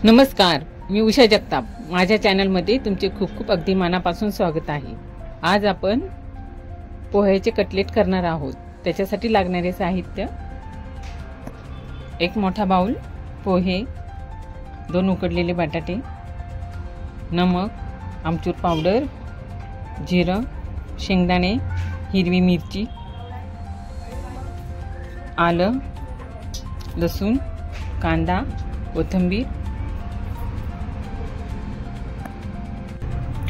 नमस्कार, मी उषा जगताप। माझ्या चॅनलमध्ये तुमचे खूप खूप अगदी मनापासून स्वागत आहे। आज आपण पोह्याचे कटलेट करणार आहोत। त्याच्यासाठी लागणारे साहित्य: एक मोठा बाउल पोहे, 2 उकडलेले बटाटे, नमक, आमचूर पावडर, जिरं, शेंगदाणे, हिरवी मिरची, आलं, लसूण, कांदा, कोथिंबीर।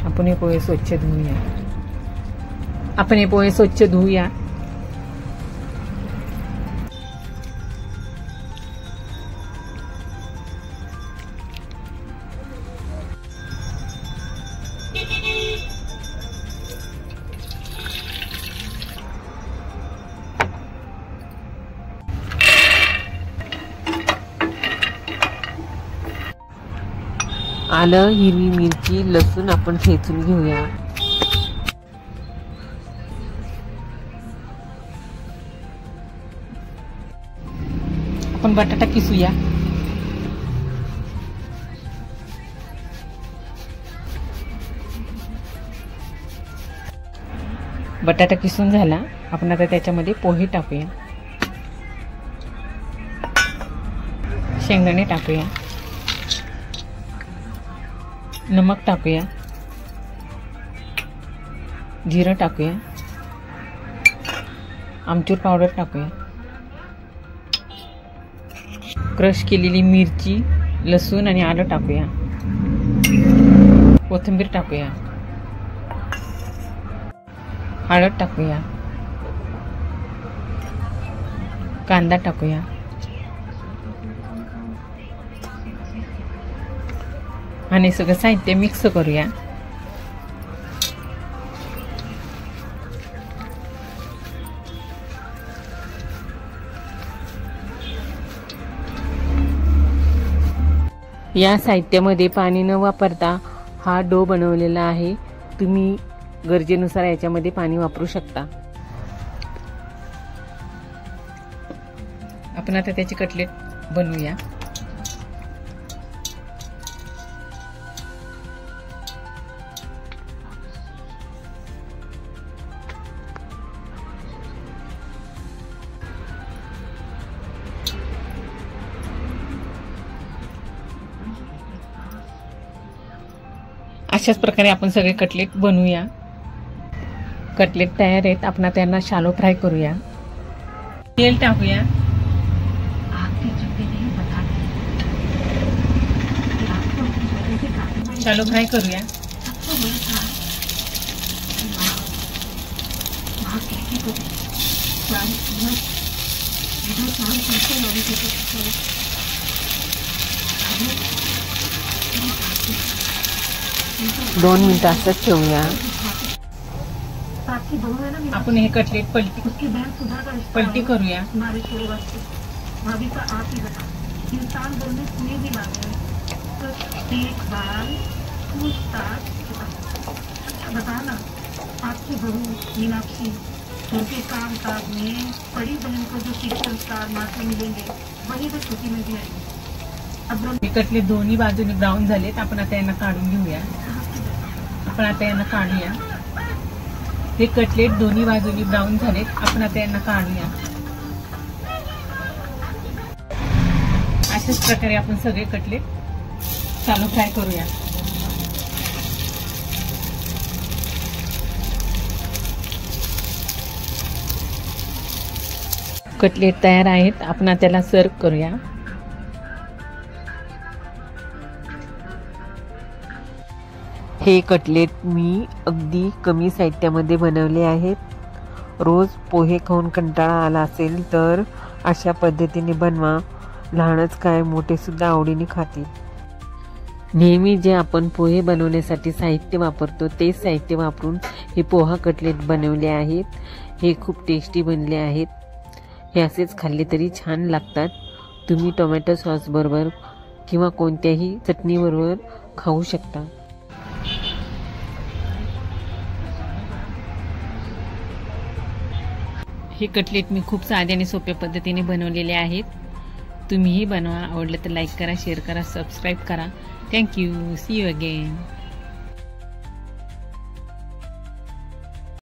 आपण हे पोहे स्वच्छ धुवूया। आलं, हिरवी मिरची, लसूण आपण ठेचून घेऊया। आपण बटाटा किसूया। बटाटा किसून झाला, आपण आता त्याच्यामध्ये पोहे टाकूया, शेंगदाणे टाकूया, नमक टाकूया, जिरं टाकूया, आमचूर पावडर टाकूया, क्रश केलेली मिरची, लसूण आणि आलं टाकूया, कोथिंबीर टाकूया, हळद टाकूया, कांदा टाकूया, आणि सगळं साहित्य मिक्स करूया। या साहित्यामध्ये पाणी न वापरता हा डो बनवलेला आहे। तुम्ही गरजेनुसार याच्यामध्ये पाणी वापरू शकता। आपण आता त्याचे कटलेट बनवूया। अशाच प्रकारे आपण सगळे कटलेट बनवूया। कटलेट तयार आहेत। आपण त्यांना शालो फ्राय करूया। तेल टाकूया, शालो फ्राय करूया। दोन मिनिटं असंच ठेवूया। आपण हे कटलेट पलटी करूया। बताना आपकी बहू मीनाक्षी उनके काम काज में बड़ी बहन को जो संस्कार मात्र मिलेंगे वही तो छोटी में भी आएंगे। कटलेट दोन्ही बाजूने ब्राऊन झालेत। आपण आता यांना काढून घेऊया। आपण आता यांना काढूया। हे कटलेट दोन्ही बाजूनी ब्राऊन झालेत। आपण आता यांना काढूया। अशाच प्रकारे आपण सगळे कटलेट शालो फ्राय करूया। कटलेट तयार आहेत। आपण त्याला सर्व करूया। हे कटलेट मी अगदी कमी साहित्यामध्ये बनवले आहेत। रोज पोहे खाऊन कंटाळा आला असेल तर अशा पद्धतीने बनवा। लहानच काय मोठे सुद्धा आवडीने खातील। नेहमी जे आपण पोहे बनवण्यासाठी साहित्य वापरतो तेच साहित्य वापरून हे पोहा कटलेट बनवले आहेत। हे खूप टेस्टी बनले आहेत। हे असेच खाल्ले तरी छान लागतात। तुम्ही टोमॅटो सॉस बरोबर किंवा कोणत्याही चटणी बरोबर खाऊ शकता। हे कटलेट मी खूप साध्या आणि सोप्या पद्धतीने बनवलेले आहेत। तुम्हीही बनवा. आवडलं तर लाईक करा, शेअर करा, सबस्क्राईब करा. थँक्यू. See you again.